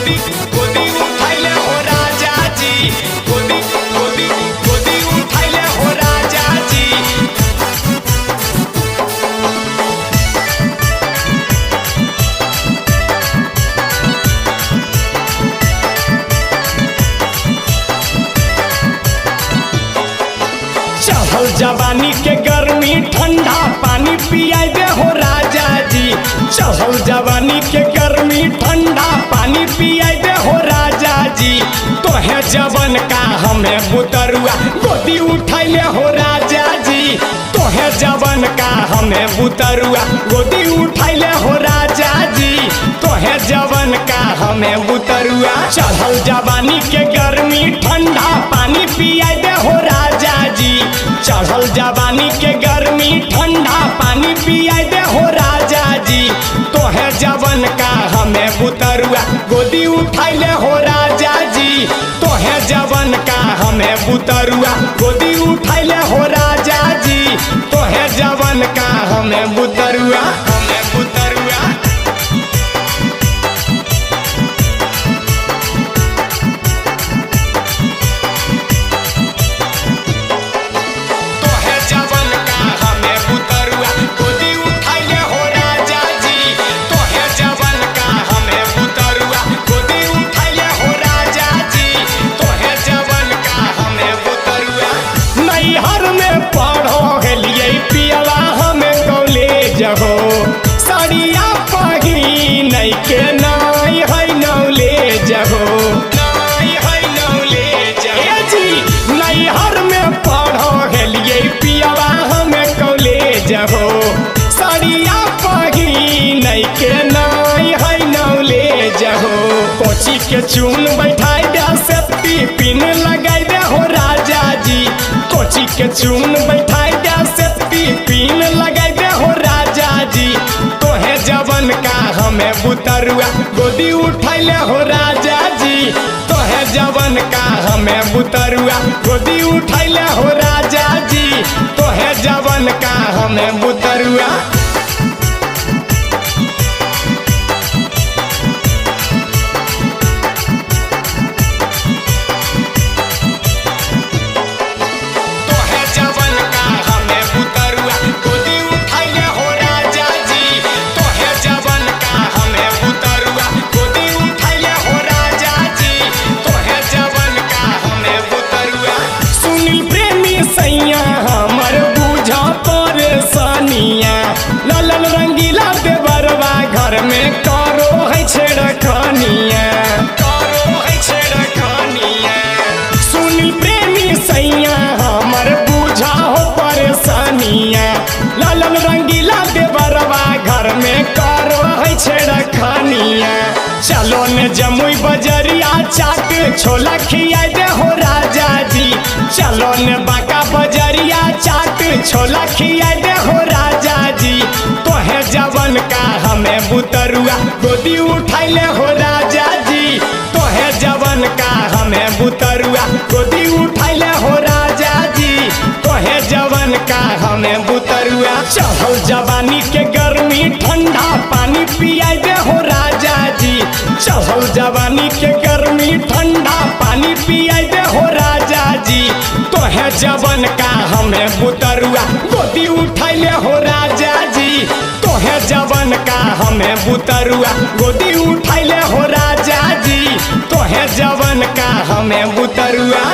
गोदी गोदी उठाइले हो राजा जी, गोदी गोदी गोदी उठाइले हो राजा जी। चढ़ल जवानी के गर्मी ठंडा पानी पियाई दे हो राजा जी। चढ़ल जवानी के गर्मी ठंडा पानी पियाई दे हो राजा जी। तोहे जवन का हमें बुतरुआ गोदी उठाइले हो राजा जी। तोहे जवन का हमें बुतरुआ गोदी उठाइले हो राजा जी। तोहे जवन का हमें बुतरुआ। चढ़ल जवानी के गर्मी ठंडा पानी पियाई दे हो राजा जी। चढ़ल जवानी के गर्मी ठंडा पानी पियाई दे हो राजा जी। तोहे जवन का हमें बुतरुआ गोदी उठाइले हो राजा जी। तोहे जवन का हमें बुतरुआ गोदी उठाइले हो राजा जी। तोहे जवन का हमें बुतरुआ हमें बुतरुआ। हो साड़िया पही नहीं के नाई है नौलेज हो, नाई है नौलेज जी। नैहर में पढ़ो हेलिए पियावा हमें कॉलेज हो। साड़िया पही नहीं के नाई है नौलेज हो। कोची के चून बैठाई दे से टिफिन लगाई दे हो राजा जी। कोची के चून बैठाई दे से टिफिन लगाई दे हो राजा जी। तोहे जवन का हमें बुतरुआ गोदी उठाइले हो राजा जी। तोहे जवन का हमें बुतरुआ गोदी उठाइले हो राजा जी। तोहे जवन का हमें बुतरुआ। लाल रंगीला देवरवा घर में करो है छेड़खानिया, करो है छेड़खानिया। सुनी प्रेमी सैया हमर बुझा हो परेशानिया। लाल रंगीला देवरवा घर में करो है छेड़खानिया। चलो ने जमुई बजरिया चाट छोला खिया दे हो राजा जी। चलो ने बाका बजरिया चाट छोला खिया दे हो राजा जी। तोहे जवन का हमें बुतरुआ गोदी उठाइले हो राजा जी। तोहे जवन का हमें बुतरुआ गोदी उठाइले हो राजा जी। तोहे जवन का हमें बुतरुआ। चढ़ल जवानी के गर्मी ठंडा पानी पियाई दे हो राजा जी। चढ़ल जवानी के गर्मी ठंडा पानी पियाई दे हो राजा जी। तोहे जवन का हमें बुतरुआ गोदी उठाइले हो राजा जी। तोहे जवन का हमें बुतरुआ गोदी उठाइले हो राजा जी। तोहे जवन का हमें बुतरुआ।